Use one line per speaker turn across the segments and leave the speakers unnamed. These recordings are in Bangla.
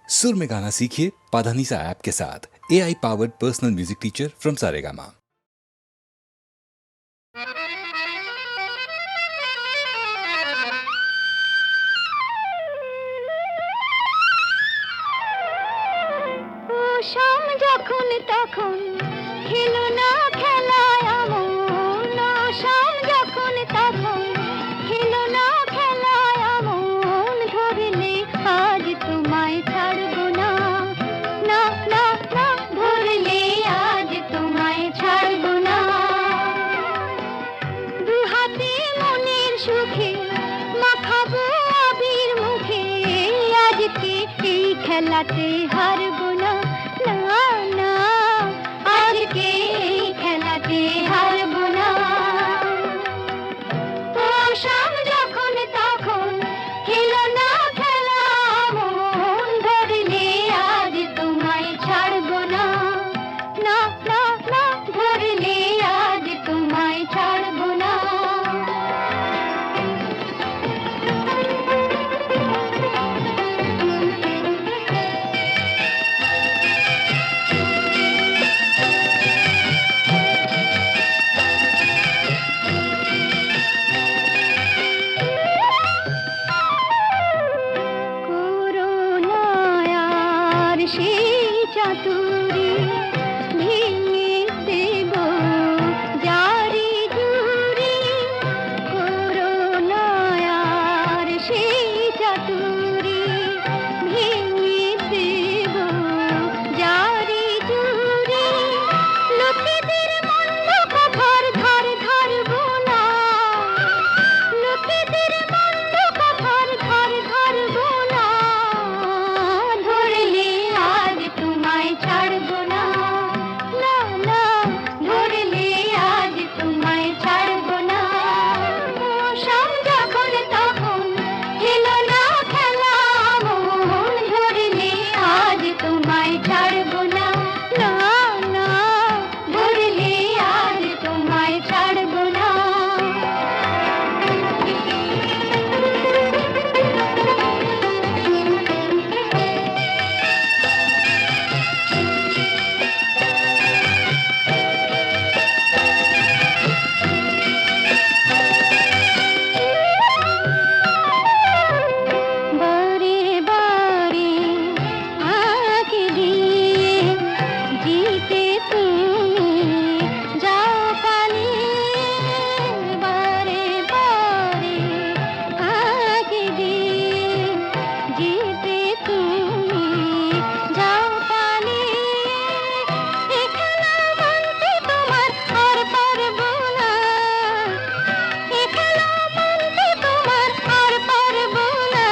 सुर में गाना सीखिए पाधानीसा ऐप के साथ। AI powered personal music teacher from Saregama.
শাম যখন তখন খেলো না খেলায় আমন, শাম যখন তখন খেলো না খেলায় আমন, ধরলে আজ তোমায় ছাড়বো না, না না না, ধরলে আজ তোমায় ছাড়বো না। দু হাতে মনের সুখে মাখাবো আবির মুখে, আজকে এই খেলাতে হারবো না, না না, আজকে এই খেলাতে হারবো না। ও শাম যখন তখন খেলো না খেলা মন, ধরলে আজ তোমায় ছাড়বো না, না না না, ধরলে আজ তোমায় ছাড়বো না। করুণায়ার সেই চাতুরী ভেঙে দেব জারি জুড়ি, করুণায়ার সেই চাতুরী ভেঙে দেব জারি জুড়ি, লোকেদের মন্দ কথার ধার ধারবো না, লোকেদের মন্দ কথার ধার ধারবো না, ধরলে আজ তোমায় ছাড়বো না, না না, ধরলে আজ তোমায় ছাড়বো না। ও শাম যখন তখন খেলো না খেলা মন, ধরলে আজ তোমায় ছাড়বো না, না না, ধরলে আজ তোমায় ছাড়বো না। বারে বারে আঁকে দিয়ে জিতে তুমি যাও পালিয়ে, বারে বারে আঁকে দিয়ে জিতে তুমি যাও পালিয়ে, এ খেলা মানতে তোমার আর পারবো না, এ খেলা মানতে তোমার আর পারবো না,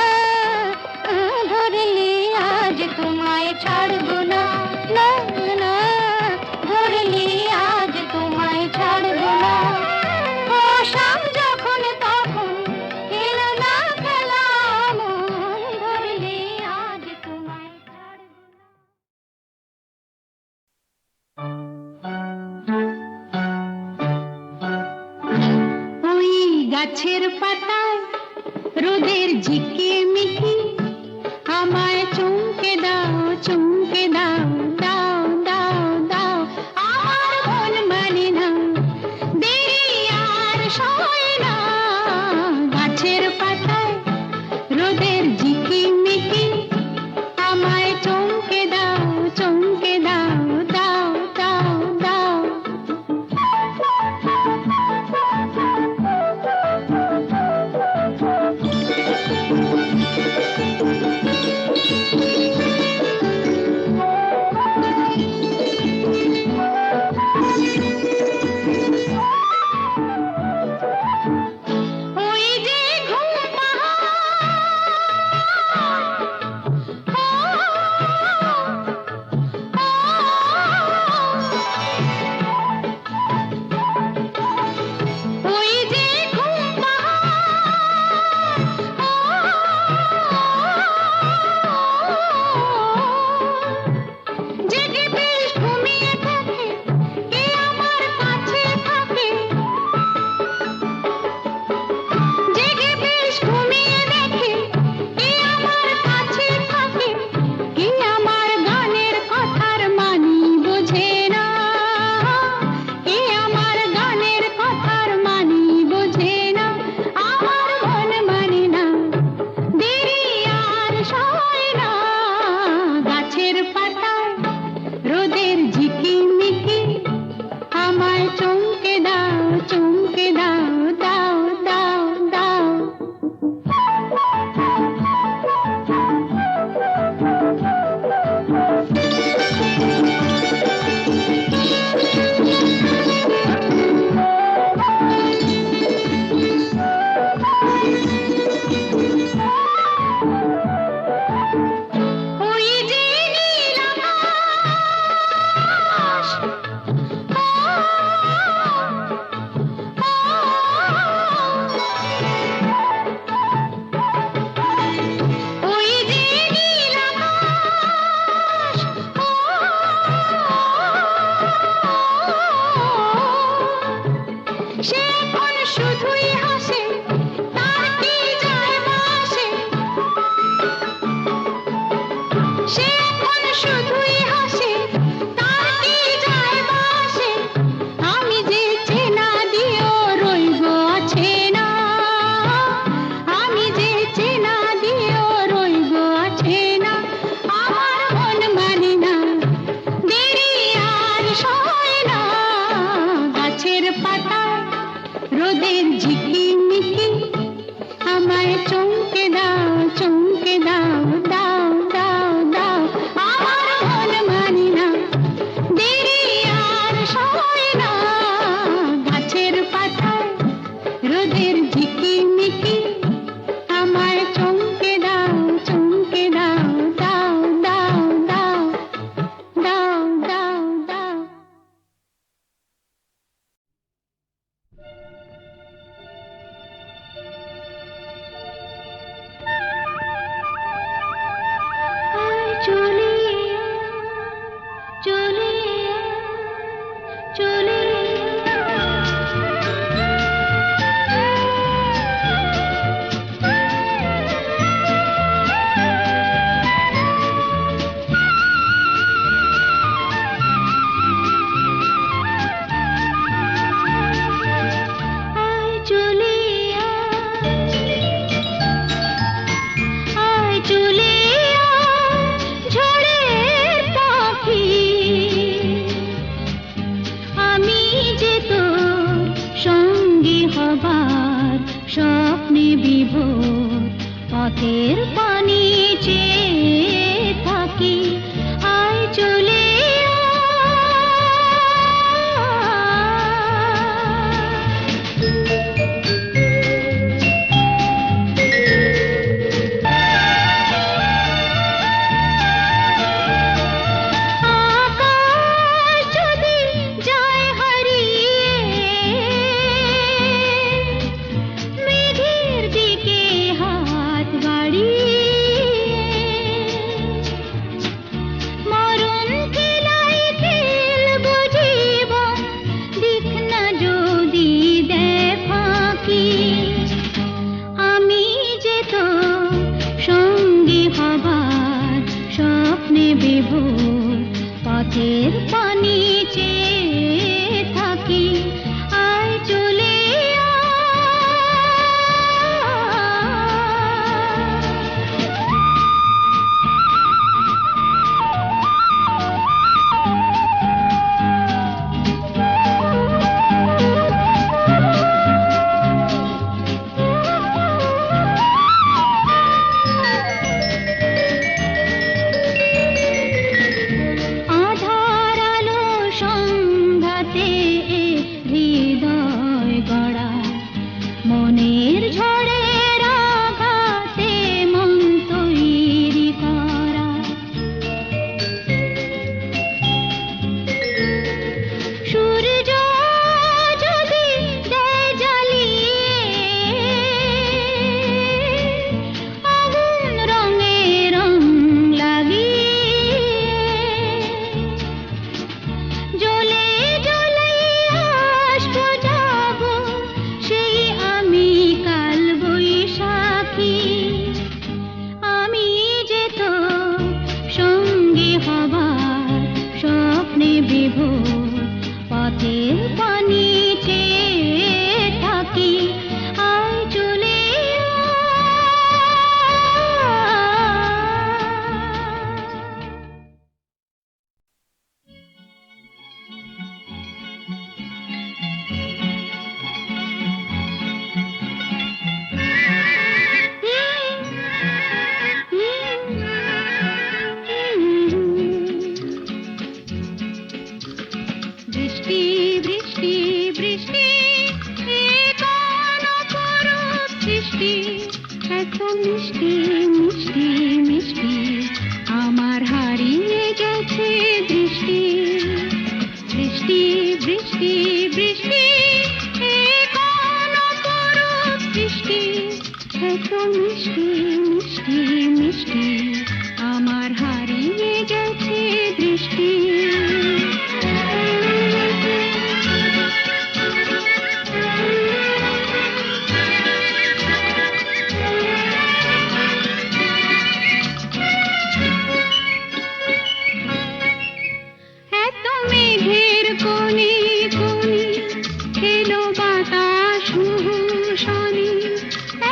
ধরলে আজ তোমায় ছাড়বো না, না না, ধরলে আজ তোমায় ছাড়বো না। ও শাম যখন তখন খেলো না খেলা মন, ধরলে আজ তোমায় ছাড়বো না। ওই গাছের পাতায় রোদের ঝিকে মিকি, আমায় চমকে দাও চমকে দাও, দাও দাও দাও, আমার মন মানে না, দেরি আর সয় না। গাছের পাতায় রোদের ঝিকি মিকি, আমায় চমকে দাও চমকে দাও, দাও দাও দাও। গাছের পাতায় রোদের ঝিকিমিকি আমায় চমকে দাও, চমকে দাও, দাও দাও দাও। ওই যে নীল আকাশ, ওই যে নীল আকাশ, সে এখন শুধুই হাসে, তার কি যায় আসে, সে এখন শুধুই হাসে, তার কি যায় আসে, আমি যে চেনা দিয়েও রইব আছে না, আমি যে চেনা দিয়েও রইব আছে না, আমার মন মানে না, দেরি আর সয় না, গাছের পাতায় রোদের ঝিকিমিকি আমায় চমকে দাও, চমকে দাও, দাও দাও দাও, আমার মন মানে না, দেরি আর সয় না, গাছের পাতায় রোদের ঝিকিমিকি আমায় চমকে দাও, চমকে দাও, দাও দাও দাও, দাও দাও দাও। চলে চলে চলে চলে আয় চলে ঝড়ের পাখি, আমি যে তোর সঙ্গী হবার স্বপ্নে বিভোর, পথের পানি চেয়ে থাকি, আয় চলে আকাশ যদি যায় হারিয়ে মেঘের দিকে হাত বাড়িয়ে, মরণ খেলাই খেলব জীবন, দিক না যদি দেয় ফাঁকি, আমি যে তোর সঙ্গী হবার স্বপ্নে বিভোর, পথের পানি চেয়ে থাকি, আয় চলে আধার আলো সন্ধ্যাতে হৃদয় গড়া, মনের ঝড়ের আঘাতে মন তৈরি করা, সূর্য যদি দেয় জ্বালিয়ে আগুন রঙে রং লাগিয়ে, জ্বলে জ্বলে আসবো যাবো সেই আমি কাল বৈশাখী, আমি যে তোর সঙ্গী হবার স্বপ্নে বিভোর, পথের পানি চেয়ে থাকি, আয় চলে আয়। বৃষ্টি বৃষ্টি এ কোন অপরূপ বৃষ্টি এত মিষ্টি মিষ্টি মিষ্টি আমার হারিয়ে গেছে দৃষ্টি এত মেঘের কোণে কোণে এলো বাতাস মুহুশনি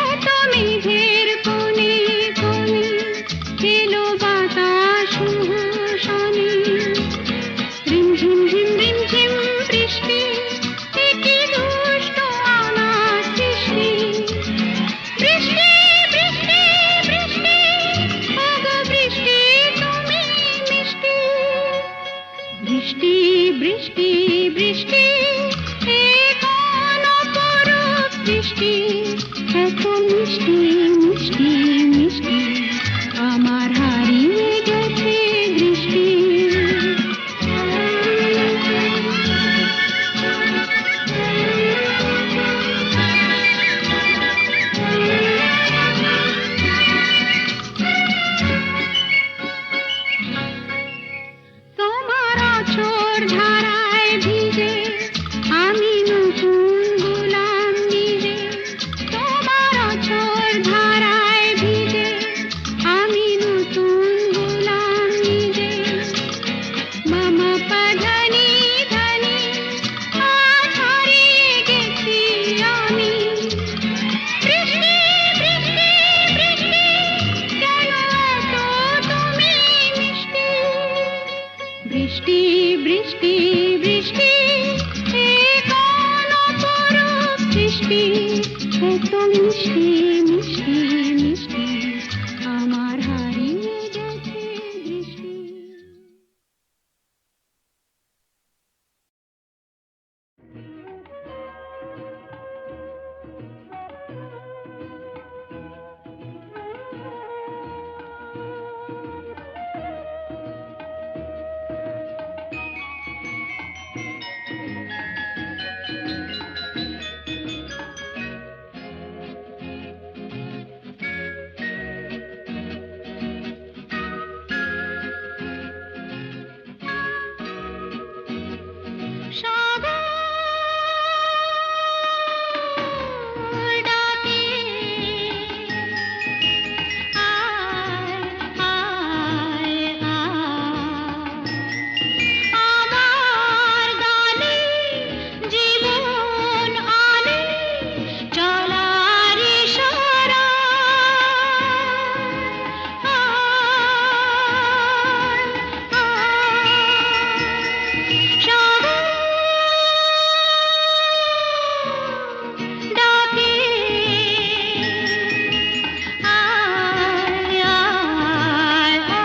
এত মেঘের কোণে কোণে এলো বাতাস মুহুশনি রিমঝিম ঝিম রিমঝিম বৃষ্টি এ কি দুষ্ট অনাথ সৃষ্টি বৃষ্টি বৃষ্টি বৃষ্টি ওগো বৃষ্টি তুমি মিষ্টি বৃষ্টি বৃষ্টি বৃষ্টি এ কোন অপরূপ বৃষ্টি এত মিষ্টি মিষ্টি মিষ্টি আমার হারিয়ে গেছে দৃষ্টি তোমার আছর ধারায় ভিজে আমি নতুন গোলাম নিজে তোমার আছর ধারায় ভিজে আমি নতুন গোলাম নিজে মামা পাধানি ধানি আজ হারিয়ে গেছি আমি বৃষ্টি বৃষ্টি বৃষ্টি কেন এত তুমি মিষ্টি বৃষ্টি বৃষ্টি বৃষ্টি এ কোন অপরূপ বৃষ্টি এত মিষ্টি মিষ্টি মিষ্টি আমার হারিয়ে গেছে দৃষ্টি সাগর ডাকে আয় আয় আয় আমার গানে জীবন আনে চলার ইশারা আয় আয় সাগর ডাকে আয় আয় আয়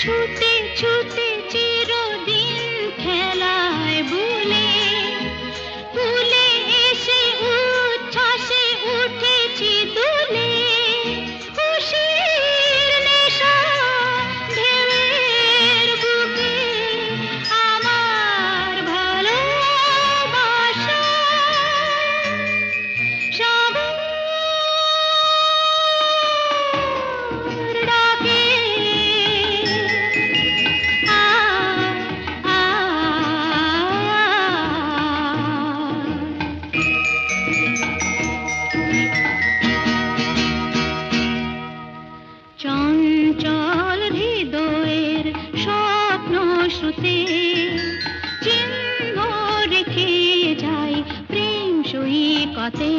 ছুটে ছুটে চিরদিন খেলায় ভুলে ভুলে এসে উচ্ছ্বাসে উঠেছি দুলে খুশির নেশা ঢেউয়ের বুকে আমার ভালোবাসা সাগর ডাকে আয় আয় চঞ্চল হৃদয়ের স্বপ্ন শ্রুতে চিহ্ন রেখে যাই প্রেম সৈকতে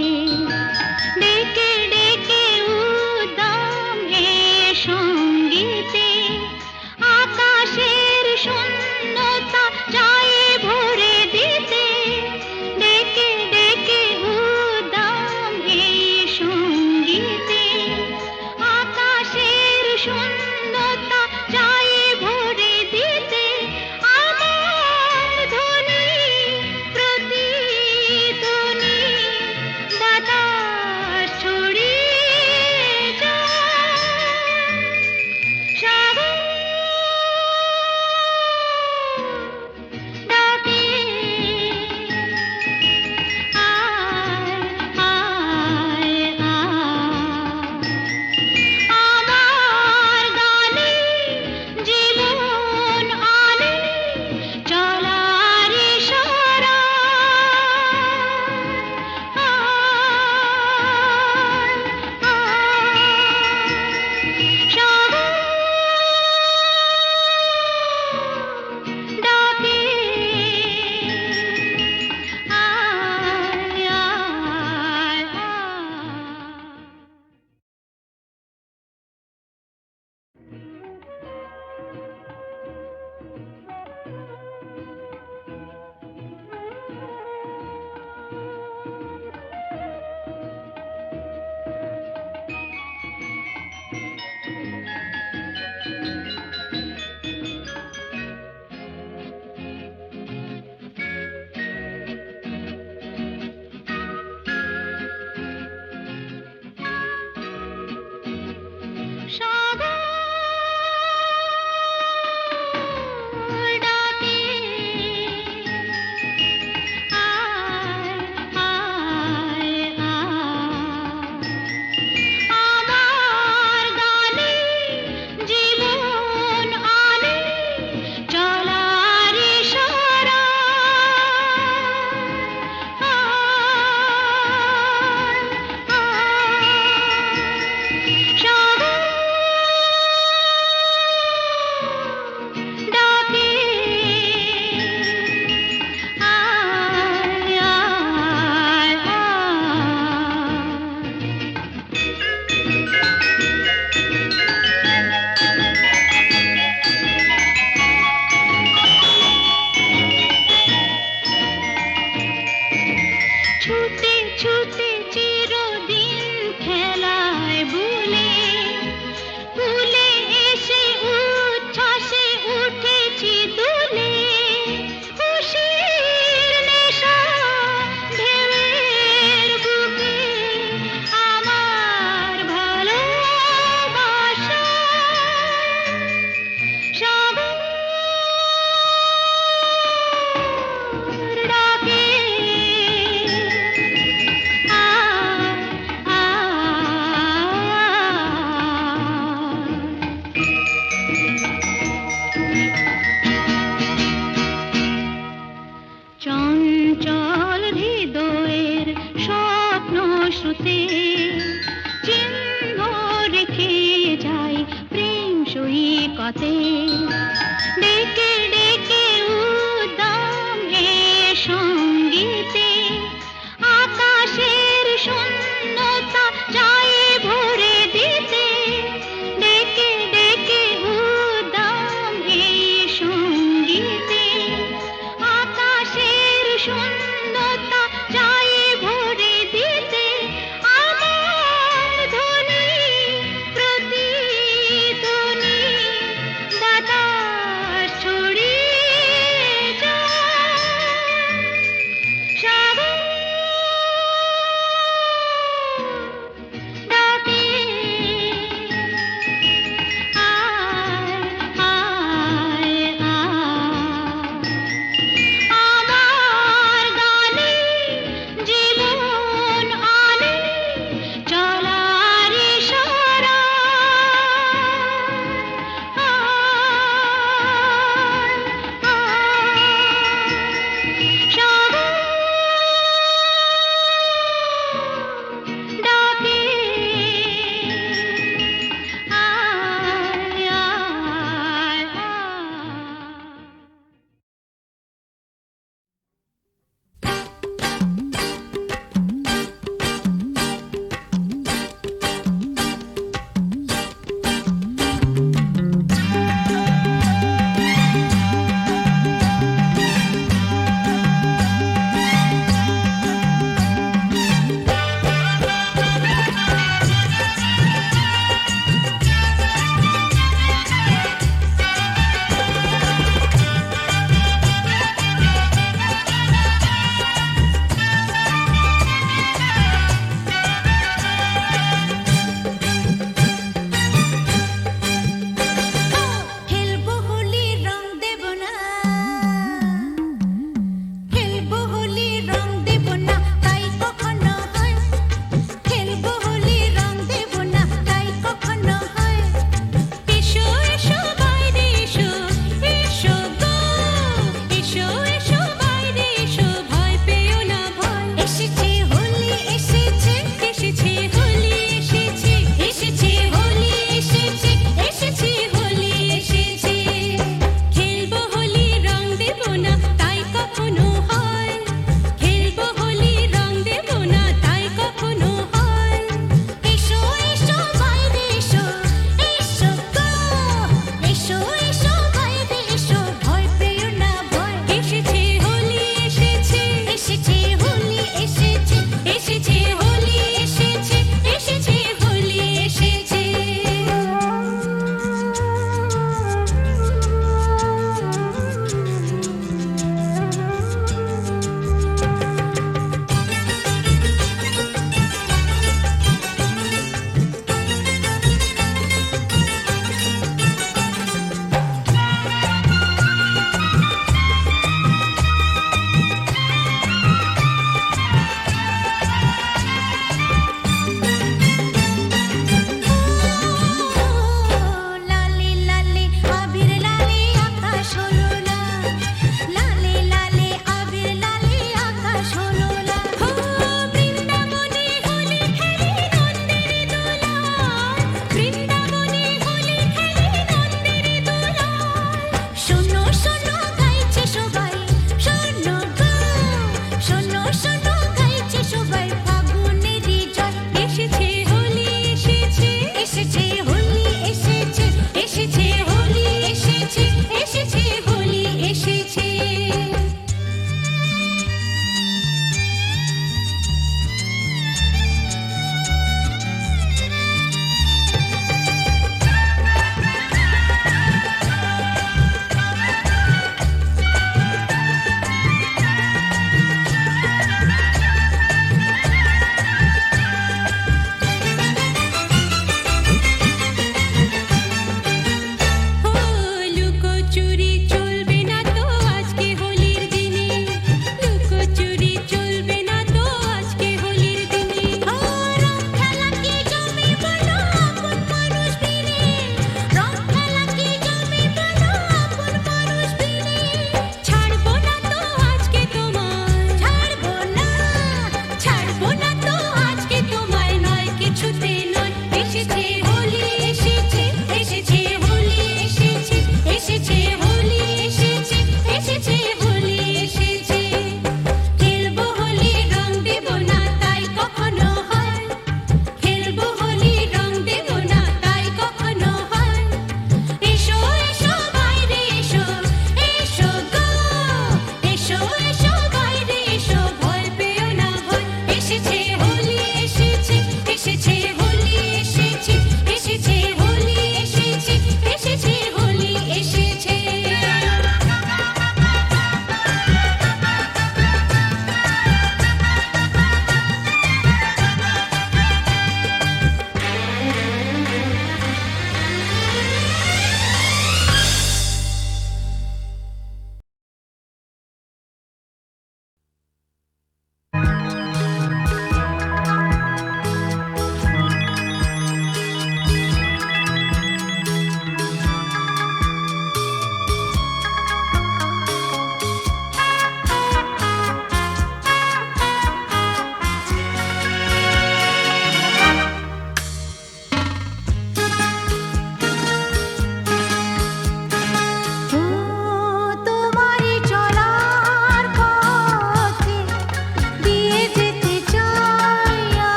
ডেকে ডেকে উদ্দাম হে সঙ্গীতে আকাশের শূন্যতা চাই ভরে দিতে ডেকে ডেকে উদ্দাম হে সঙ্গীতে আকাশের শূন্যতা চাই ভরে দিতে আমার ধ্বনি প্রতি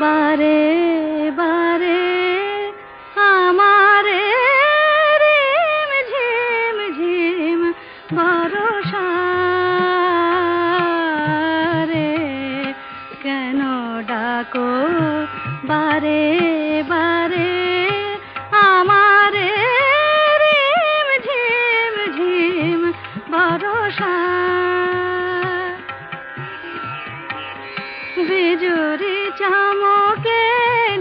বারে বারে আমারে রিম ঝিম ঝিম বরষা রে কেন ডাকো বারে বারে আমারে রিম ঝিম ঝিম বরষা বিজুরি চমকে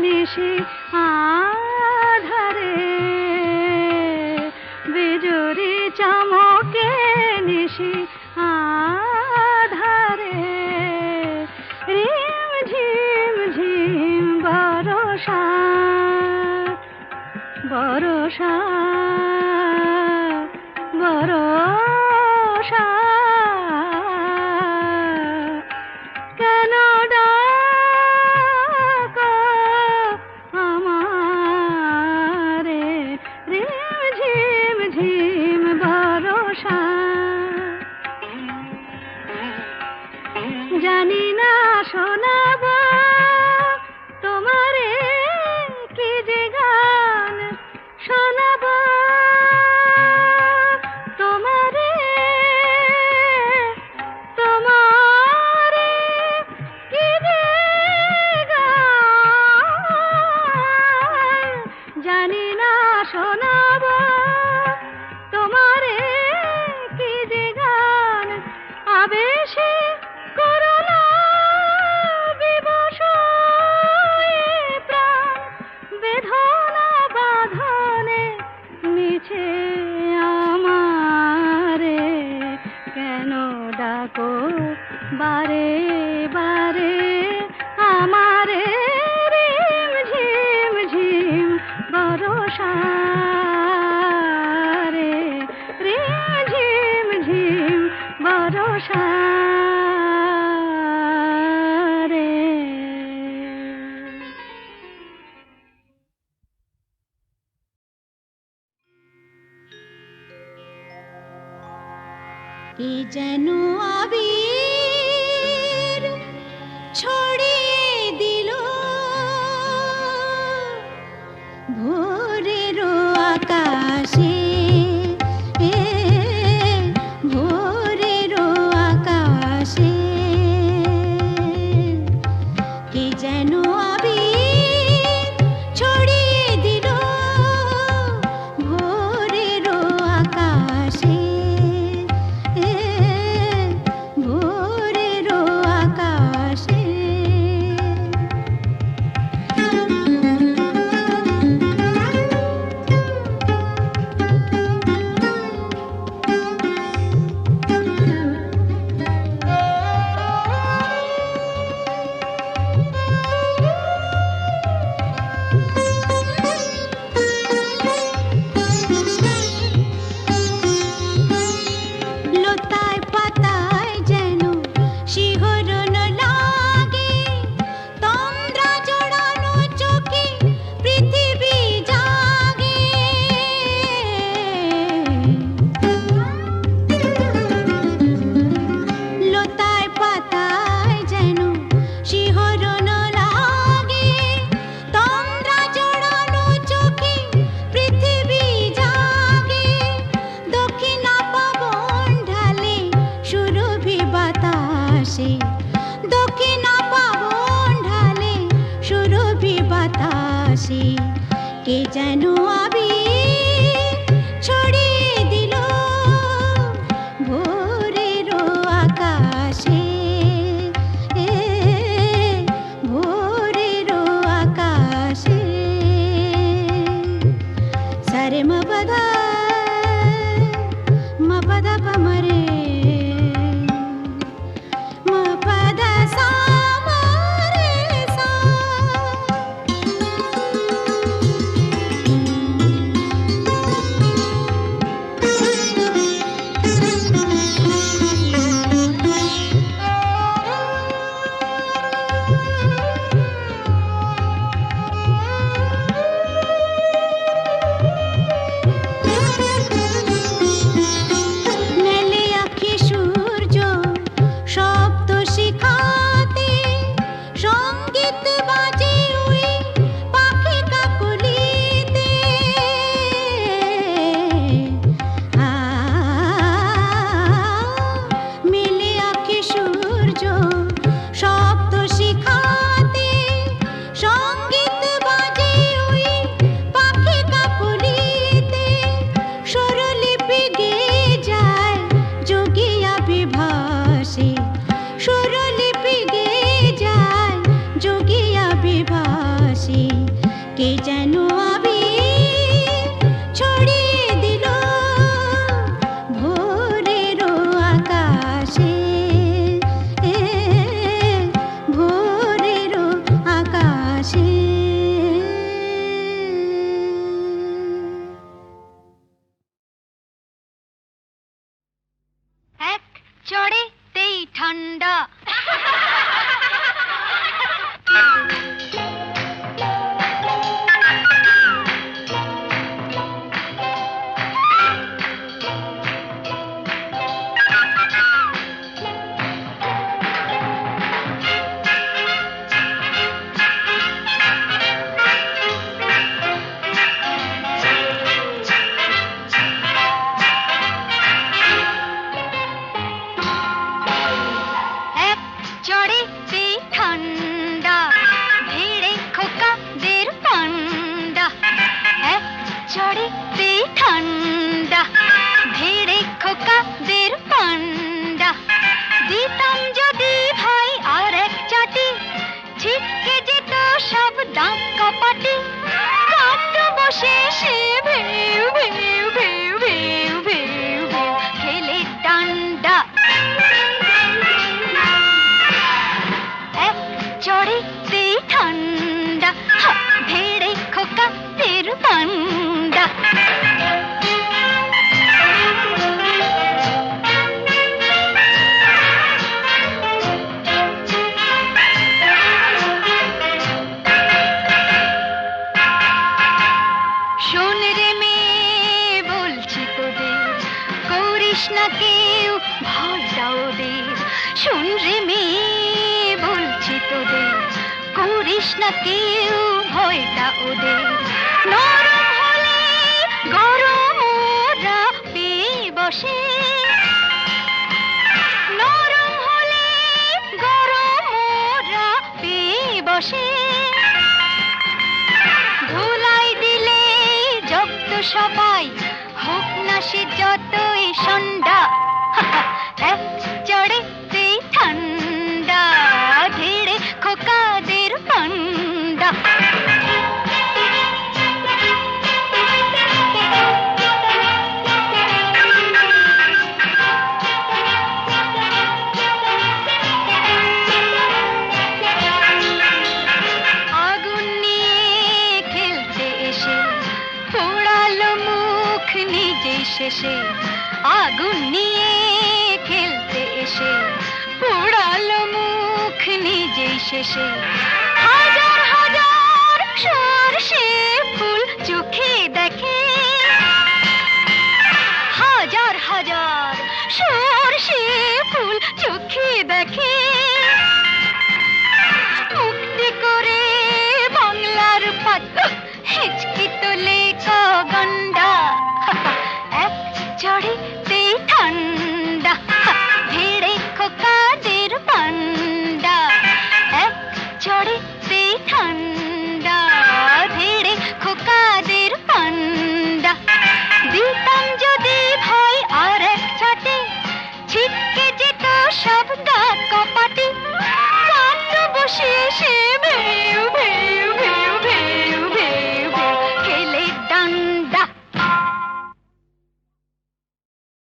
নিশি আধারে বিজুরি চমকে নিশি আধারে রিম ঝিম ঝিম বরষা বরষা বরষা কেন ডাকো আমারে রিম ঝিম ঝিম বরষা জানি না শোনাব তোমারে কি যে গান শোনাব তোমারে তোমারে কি যে গান জানি না শোনাব তোমারে কি যে গান আবেশে করুণা বিবশ এ প্রাণ বেদনা বাঁধনে মিছে আমারে কেন ডাকো বারে বারে আমারে রিম ঝিম ঝিম বরষা রে রিম ঝিম ঝিম বরষা রে
কে যেন আবির ছড়িয়ে দিল ভোরের আকাশে ভোরের আকাশে কে যেন আবির ছড়িয়ে দিল ভোরের আকাশে ভোরের আকাশে লতায় পাতায় যেন শিহরণ লাগে তন্দ্রা জড়ানো চোখে পৃথিবী জাগে লতায় পাতায় যেন শিহরণ লাগে তন্দ্রা জড়ানো চোখে পৃথিবী জাগে দক্ষিণা পবন ঢালে সুরভি বাতাসে দক্ষিণা পবন ঢালে সুরভি বাতাসে কে যেন আবির ছড়িয়ে দিল ভোরের আকাশে ভোরের আকাশে সারে মপদা মপদা পমরে মপদা সামরে সা
ঠান্ডা এক চড়েতে ঠান্ডা ভিড়ে খোকাদের পান্ডা এক চড়েতে ঠান্ডা ভিড়ে খোকাদের পান্ডা দিতাম যদি ভাই আর এক চাটি ছিটকে যেত সব দাঁত কপাটি কাট্ট বসে সে ভেউ ভেউ ভেউ ভেউ ভেউ ভেউ খেলে ডান্ডা এক চড়েতে ঠান্ডা ভেড়ে খোকাদের পান্ডা শোন রে মেয়ে বলছি তোদের করিস না কেউ ভয়টা ওদের শোন রে মেয়ে বলছি তোদের করিস না কেউ ভয়টা ওদের নরম হলে গরম ওরা পেয়ে বসে নরম হলে গরম ওরা পেয়ে বসে ধুলাই দিলে জব্দ সবাই হোক না সে যতই সন্ধ্যা এক চড়েতে ঠান্ডা ধীরে খোকাদের পান্ডা আগুন নিয়ে খেলতে এসে পোড়ালো মুখ নিজেই শেষে আগুন নিয়ে খেলতে এসে পোড়ালো মুখ নিজেই শেষে হাজার হাজার সরষে ফুল চোখে দেখে হাজার হাজার সরষে ফুল চোখে দেখে